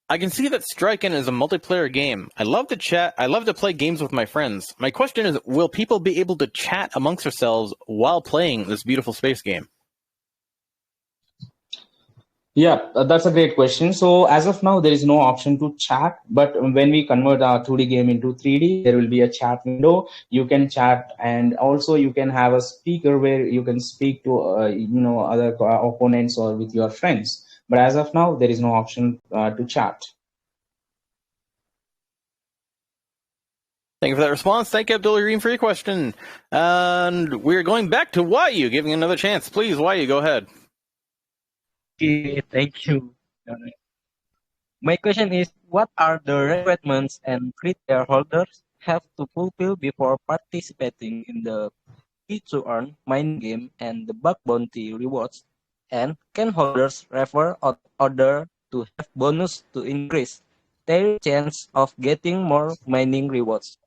Speaker 2: I can see that StrikeN is a multiplayer game. I love to chat. I love to play games with my friends. My question is, will people be able to chat amongst themselves while playing this beautiful space game?
Speaker 3: Yeah, that's a great question. So as of now, there is no option to chat, but when we convert our 2D game into 3D, there will be a chat window. You can chat, and also you can have a speaker where you can speak to other opponents or with your friends. But as of now, there is no option to chat.
Speaker 2: Thank you for that response. Thank you, Abdul Rahim, for your question. And we're going back to Wayu, giving another chance. Please, Wayu, go ahead.
Speaker 5: Okay, thank you. My question is, what are the requirements and criteria holders have to fulfill before participating in the Pay-to-Earn mining game and the bug bounty rewards? And can holders refer order to have bonus to increase their chance of getting more mining rewards?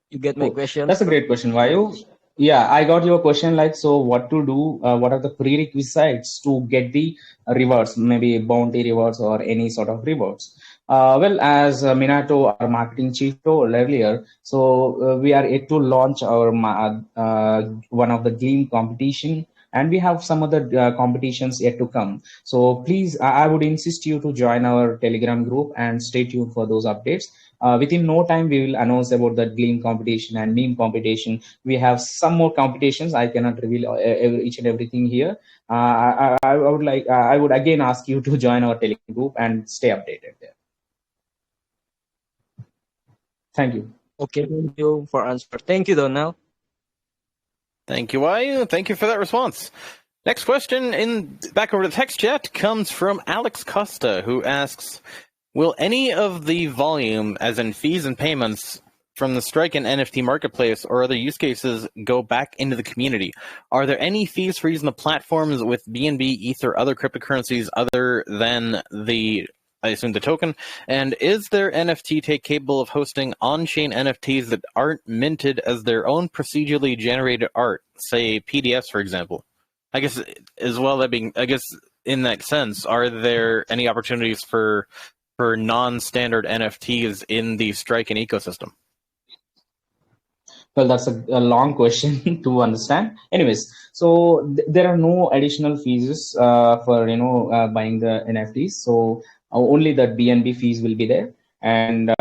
Speaker 5: You get my
Speaker 3: Oh,
Speaker 5: question?
Speaker 3: that's a great question, Vayu. Yeah, I got your question. Like, so what to do? What are the prerequisites to get the rewards, maybe bounty rewards or any sort of rewards? Well, as Minato, our marketing chief, told earlier, so we are yet to launch our one of the game competition, and we have some other competitions yet to come. So please, I would insist you to join our Telegram group and stay tuned for those updates. Within no time, we will announce about the Gleam competition and meme competition. We have some more competitions. I cannot reveal each and everything here. I would like. I would again ask you to join our Telegram group and stay updated there. Thank you.
Speaker 5: Okay, thank you for answer. Thank you, Donald.
Speaker 2: Thank you, Wayu. Thank you for that response. Next question, back over to the text chat, comes from Alex Costa, who asks, will any of the volume, as in fees and payments, from the StrikeN NFT marketplace or other use cases go back into the community? Are there any fees for using the platforms with BNB, Ether, other cryptocurrencies other than I assume the token? And is there NFT take capable of hosting on-chain NFTs that aren't minted as their own procedurally generated art, say PDFs, for example? I guess as well, in that sense, are there any opportunities for non-standard NFTs in the StrikeN ecosystem?
Speaker 3: Well, that's a long question to understand. Anyways, so there are no additional fees for buying the NFTs. So only the BNB fees will be there. And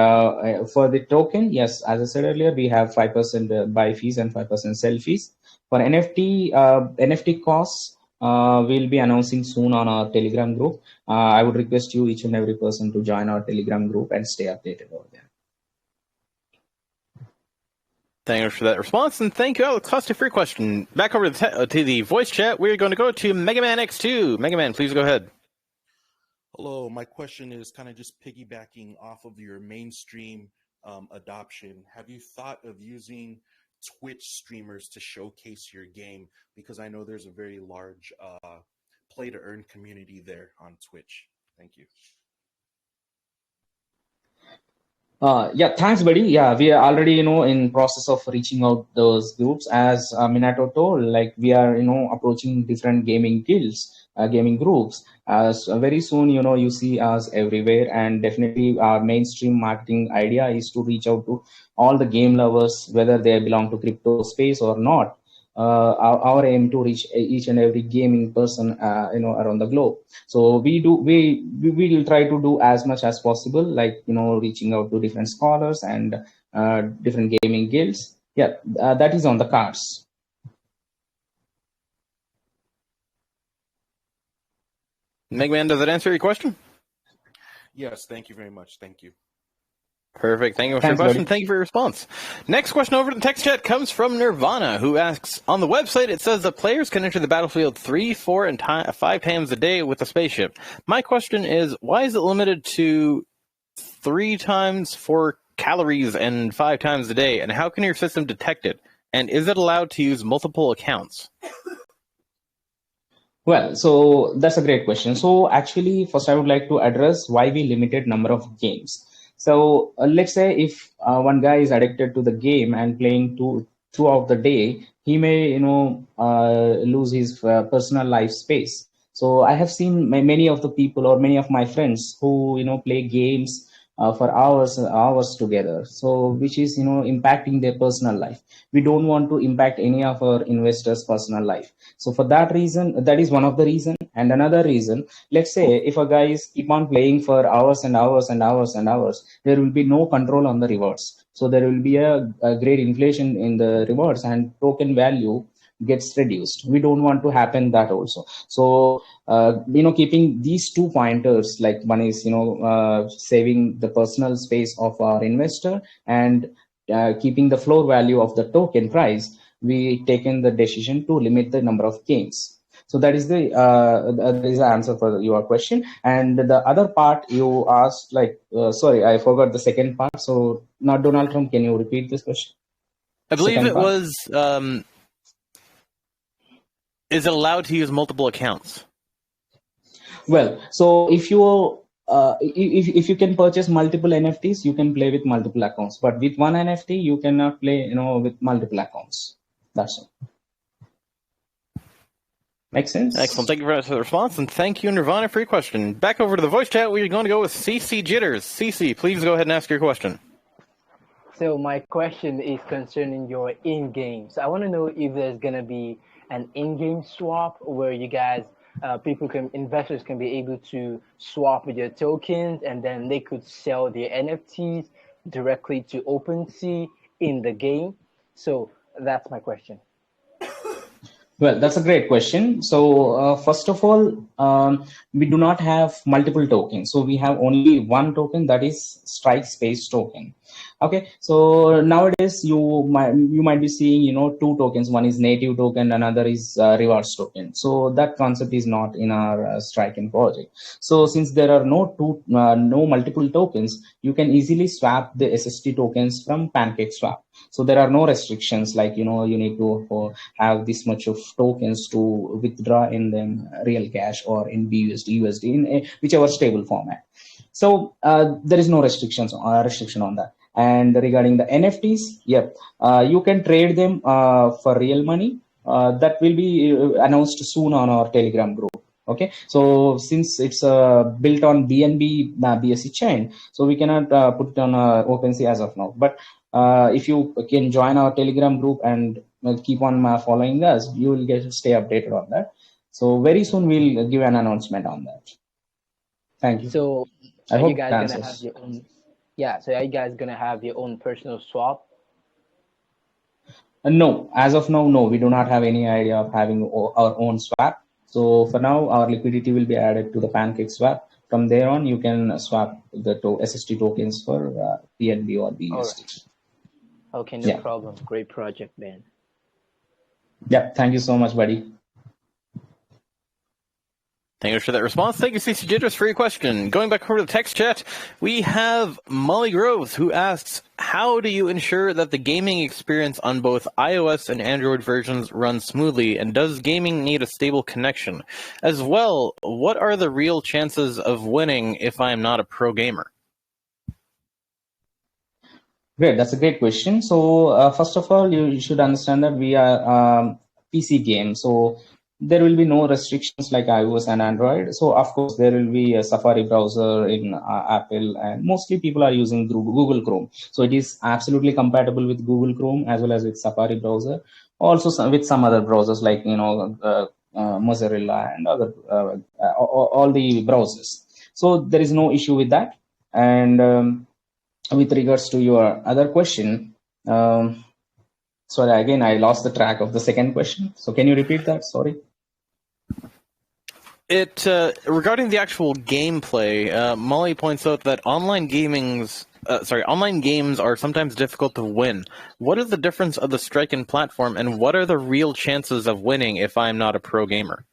Speaker 3: for the token, yes, as I said earlier, we have 5% buy fees and 5% sell fees. For NFT costs, we'll be announcing soon on our Telegram group. I would request you, each and every person, to join our Telegram group and stay updated over there.
Speaker 2: Thank you for that response, and thank you, Alex Costa, for your question. Back over to the voice chat, we're going to go to Mega Man X2. Mega Man, please go ahead.
Speaker 7: Hello, my question is kind of just piggybacking off of your mainstream adoption. Have you thought of using Twitch streamers to showcase your game? Because I know there's a very large play-to-earn community there on Twitch. Thank you.
Speaker 3: Yeah, thanks, buddy. Yeah, we are already, in process of reaching out those groups. As Minato told, like we are, approaching different gaming guilds gaming groups. Very soon, you see us everywhere, and definitely our mainstream marketing idea is to reach out to all the game lovers, whether they belong to crypto space or not. Our aim to reach each and every gaming person, around the globe. So we will try to do as much as possible, like reaching out to different scholars and different gaming guilds. Yeah, that is on the cards.
Speaker 2: Megman, does that answer your question?
Speaker 7: Yes, thank you very much. Thank you.
Speaker 2: Perfect. Thank you for your
Speaker 3: Thanks,
Speaker 2: question.
Speaker 3: buddy.
Speaker 2: Thank you for your response. Next question over to the text chat comes from Nirvana, who asks, on the website it says that players can enter the battlefield 3, 4, and 5 times a day with a spaceship. My question is, why is it limited to 3 times 4 calories and 5 times a day, and how can your system detect it? And is it allowed to use multiple accounts?
Speaker 3: Well, so that's a great question. So actually, first I would like to address why we limited number of games. So let's say if one guy is addicted to the game and playing throughout the day, he may lose his personal life space. So I have seen many of the people or many of my friends who play games for hours and hours together. So which is impacting their personal life. We don't want to impact any of our investors' personal life. So for that reason, that is one of the reason. And another reason, let's say if a guy is keep on playing for hours and hours and hours and hours, there will be no control on the rewards. So there will be a great inflation in the rewards, and token value gets reduced. We don't want to happen that also. So keeping these 2 pointers, like one is saving the personal space of our investor, and keeping the floor value of the token price, we taken the decision to limit the number of games. So that is the answer for your question. And the other part you asked, like, sorry, I forgot the second part. So not Donald Trump. Can you repeat this question?
Speaker 2: I believe
Speaker 3: Second
Speaker 2: it
Speaker 3: part.
Speaker 2: was, is it allowed to use multiple accounts?
Speaker 3: Well, so if if you can purchase multiple NFTs, you can play with multiple accounts. But with one NFT, you cannot play, with multiple accounts. That's it. Makes sense?
Speaker 2: Excellent. Thank you very much for the response, and thank you, Nirvana, for your question. Back over to the voice chat, we're going to go with CC Jitters. CC, please go ahead and ask your question.
Speaker 8: So my question is concerning your in-game. So I want to know if there's gonna be an in-game swap where you guys, investors can be able to swap with your tokens, and then they could sell their NFTs directly to OpenSea in the game. So that's my question.
Speaker 3: Well, that's a great question. So, first of all, we do not have multiple tokens. So we have only one token, that is Strike Space token. Okay. So nowadays you might be seeing 2 tokens. One is native token, another is rewards token. So that concept is not in our StrikeN project. So since there are no multiple tokens, you can easily swap the SST tokens from PancakeSwap. So there are no restrictions, like you need to have this much of tokens to withdraw in them real cash or in BUSD, USD, in whichever stable format. So there is no restriction on that. And regarding the NFTs, you can trade them for real money. That will be announced soon on our Telegram group. Okay, so since it's built on BNB BSC chain, so we cannot put it on OpenSea as of now. But if you can join our Telegram group and keep on following us, you will stay updated on that. So very soon we'll give an announcement on that. Thank you.
Speaker 8: So
Speaker 3: I
Speaker 8: are
Speaker 3: hope
Speaker 8: you guys
Speaker 3: that
Speaker 8: gonna
Speaker 3: answers.
Speaker 8: have your own? Yeah. So are you guys gonna have your own personal swap?
Speaker 3: No, as of now, no, we do not have any idea of having our own swap. So for now, our liquidity will be added to the PancakeSwap. From there on, you can swap the SST tokens for PNB or BUSD.
Speaker 8: Right. Okay, no problem. Great project, man.
Speaker 3: Yeah, thank you so much, buddy.
Speaker 2: Thank you for that response. Thank you, CC Jitters, for your question. Going back over to the text chat, we have Molly Groves, who asks, how do you ensure that the gaming experience on both iOS and Android versions runs smoothly, and does gaming need a stable connection? As well, what are the real chances of winning if I am not a pro gamer?
Speaker 3: Great, that's a great question. So first of all, you should understand that we are PC game. So there will be no restrictions like iOS and Android. So of course there will be a Safari browser in Apple, and mostly people are using Google Chrome. So it is absolutely compatible with Google Chrome as well as with Safari browser. Also with some other browsers like Mozilla and other all the browsers. So there is no issue with that. And with regards to your other question, sorry, again I lost the track of the second question. So can you repeat that? Sorry.
Speaker 2: Regarding the actual gameplay, Molly points out that online games are sometimes difficult to win. What is the difference of the StrikeN platform, and what are the real chances of winning if I'm not a pro gamer?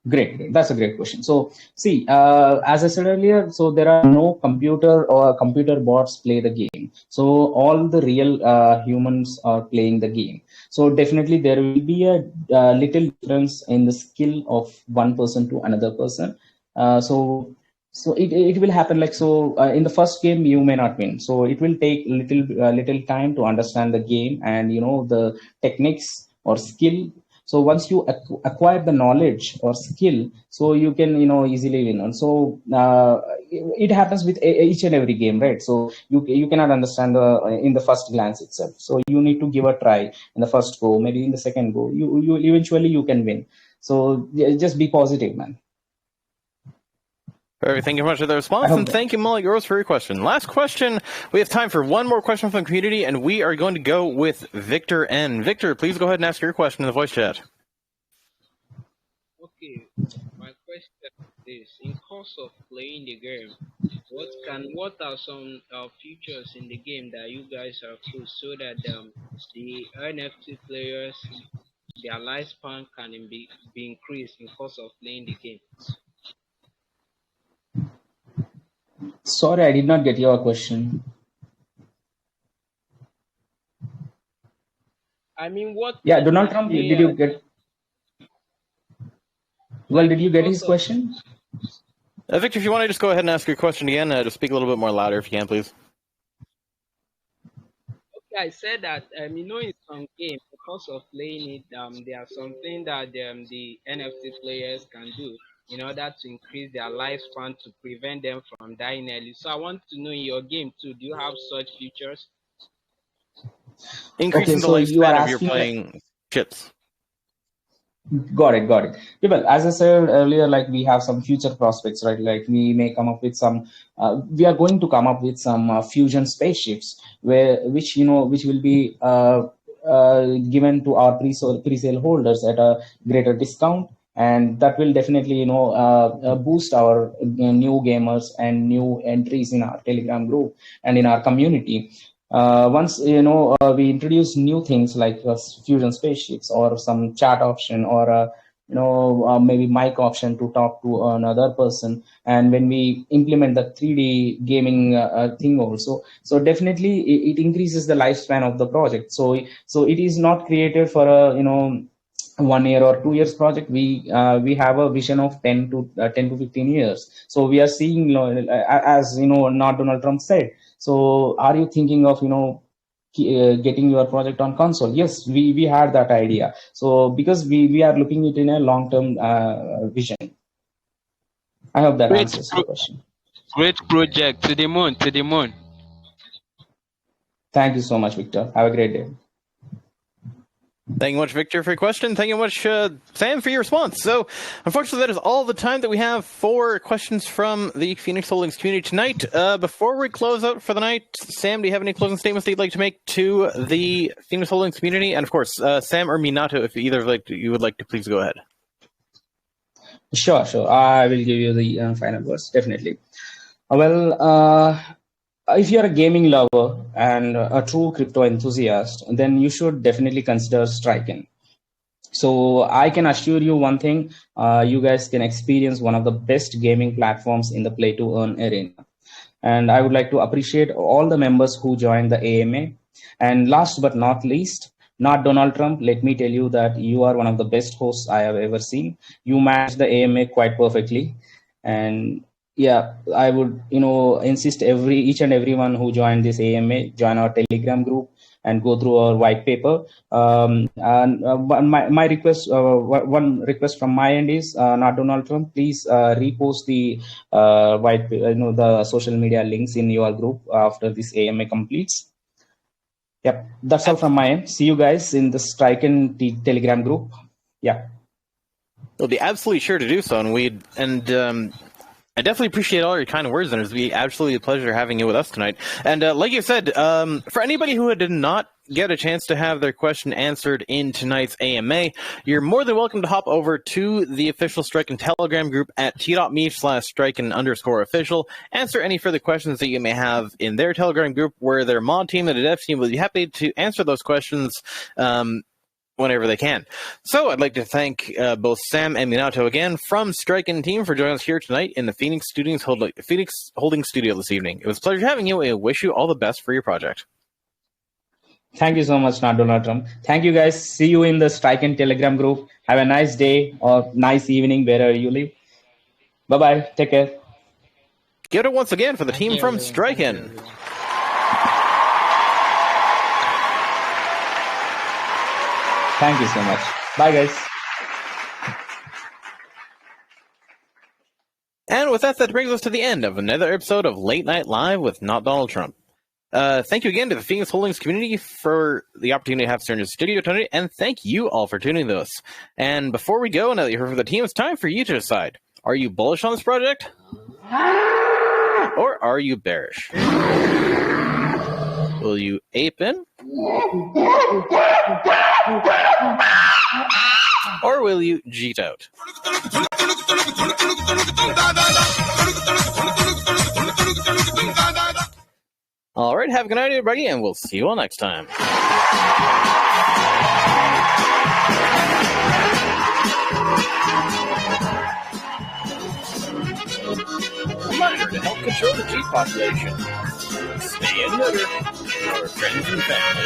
Speaker 3: Great. That's a great question. So, see, as I said earlier, so there are no computer or computer bots play the game. So all the real humans are playing the game. So definitely there will be a little difference in the skill of one person to another person. So it will happen like so. In the first game, you may not win. So it will take little time to understand the game and the techniques or skill. So once you acquire the knowledge or skill, so you can easily win. And so it happens with each and every game, right? So you cannot understand in the first glance itself. So you need to give a try in the first go, maybe in the second go. You eventually you can win. So just be positive, man.
Speaker 2: Perfect. Thank you very much for the response, and thank you, Molly Gross, for your question. Last question. We have time for one more question from the community, and we are going to go with Victor N. Victor, please go ahead and ask your question in the voice chat.
Speaker 9: Okay, my question is: in course of playing the game, what are some features in the game that you guys have put so that the NFT players, their lifespan can be increased in course of playing the game?
Speaker 3: Sorry, I did not get your question.
Speaker 9: I mean, what?
Speaker 3: Yeah, Donald Trump, did you get? Well, did you get his question?
Speaker 2: Victor, if you want to just go ahead and ask your question again, just speak a little bit more louder if you can, please.
Speaker 9: Okay, I said that in some game, because of playing it, there are something that the NFT players can do in order to increase their lifespan to prevent them from dying early. So I want to know in your game too, do you have such features?
Speaker 2: Increasing the lifespan of your playing chips.
Speaker 3: Got it. Yeah, well, as I said earlier, like we have some future prospects, right? Like we may come up with some, we are going to come up with some fusion spaceships which will be given to our pre-sale holders at a greater discount. And that will definitely, boost our new gamers and new entries in our Telegram group and in our community. Once we introduce new things like fusion spaceships or some chat option or maybe mic option to talk to another person, and when we implement the 3D gaming thing also, so definitely it increases the lifespan of the project. So it is not created for a 1 year or 2 years project. We have a vision of 10 to 15 years. So we are seeing, as not Donald Trump said. So are you thinking of getting your project on console? Yes, we had that idea. So because we are looking it in a long term vision. I hope that answers your question.
Speaker 9: Great project, to the moon.
Speaker 3: Thank you so much, Victor. Have a great day.
Speaker 2: Thank you much, Victor, for your question. Thank you much, Sam, for your response. So, unfortunately, that is all the time that we have for questions from the Phoenix Holdings community tonight. Before we close out for the night, Sam, do you have any closing statements that you'd like to make to the Phoenix Holdings community? And, of course, Sam or Minato, if either of you would like to, please go ahead.
Speaker 3: Sure. I will give you the final words, definitely. If you're a gaming lover and a true crypto enthusiast, then you should definitely consider StrikeN. So I can assure you one thing, you guys can experience one of the best gaming platforms in the play to earn arena. And I would like to appreciate all the members who joined the AMA. And last but not least, not Donald Trump, let me tell you that you are one of the best hosts I have ever seen. You manage the AMA quite perfectly. And yeah, I would insist each and everyone who joined this AMA join our Telegram group, and go through our white paper. And my request, one request from my end is, not Donald Trump, please repost the the social media links in your group after this AMA completes. Yep, that's all from my end. See you guys in the StrikeN Telegram group. Yeah.
Speaker 2: We'll be absolutely sure to do so, and I definitely appreciate all your kind words, and it's be absolutely a pleasure having you with us tonight. And like you said, for anybody who did not get a chance to have their question answered in tonight's AMA, you're more than welcome to hop over to the official StrikeN Telegram group at t.me/StrikeN_official. Answer any further questions that you may have in their Telegram group, where their mod team and the dev team will be happy to answer those questions whenever they can. So I'd like to thank both Sam and Minato again from StrikeN team for joining us here tonight in the Phoenix Holding Studio this evening. It was a pleasure having you, and I wish you all the best for your project.
Speaker 3: Thank you so much, Donald Trump. Thank you, guys. See you in the StrikeN Telegram group. Have a nice day or nice evening wherever you live. Bye-bye. Take care.
Speaker 2: Give it once again for the team from StrikeN.
Speaker 3: Thank you so much. Bye, guys.
Speaker 2: And with that brings us to the end of another episode of Late Night Live with Not Donald Trump. Thank you again to the Phoenix Holdings community for the opportunity to have us in your studio tonight, and thank you all for tuning to us. And before we go, now that you heard from the team, it's time for you to decide. Are you bullish on this project? Or are you bearish? Will you ape in? Or will you jeet out? All right, have a good night, everybody, and we'll see you all next time. Reminder to help control the G population. Stay in order for friends and family.